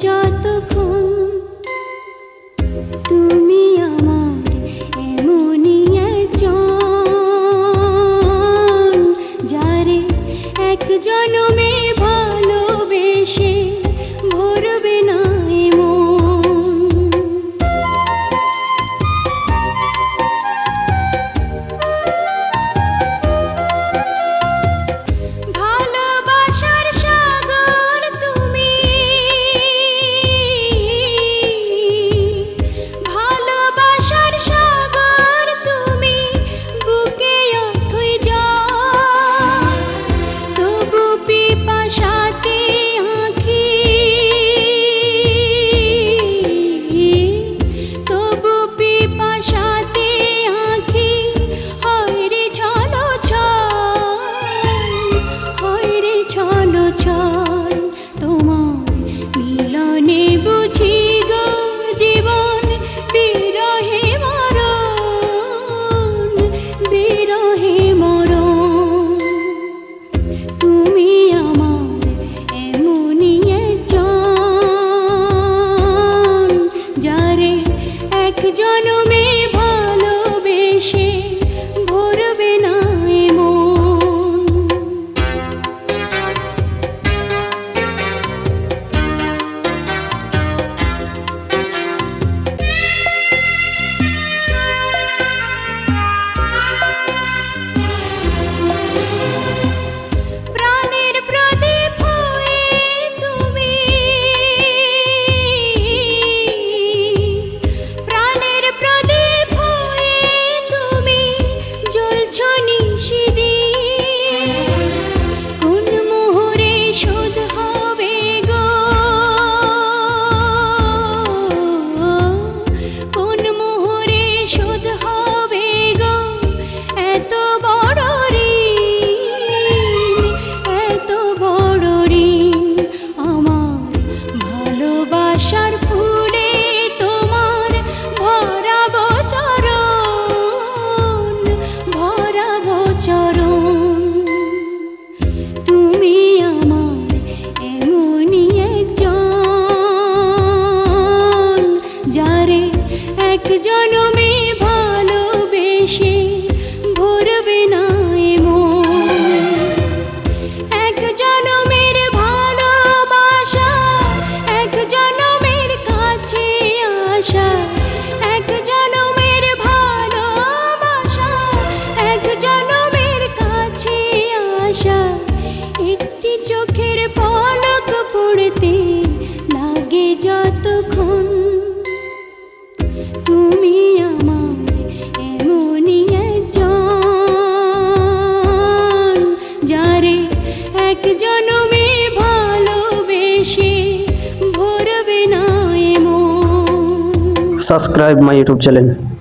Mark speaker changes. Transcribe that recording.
Speaker 1: যতক্ষণ তুমি আমার এমনই একজন, যারে এক জনমে ভালোবেসে ভরবে না জনমে ভালোবেসে ভরবে না জনমে ভালোবেসে ভরবে না এক জনমের ভালোবাসা, এক জনমের কাছে আসা, এক জনমের ভালোবাসা, এক জনমের কাছে আসা। একটি চোখের পলক পড়তে লাগে যতক্ষণ তুমি আমার এমনই একজন, যারে এক জনমে ভালোবেসে ভরবে না।
Speaker 2: Subscribe my YouTube channel.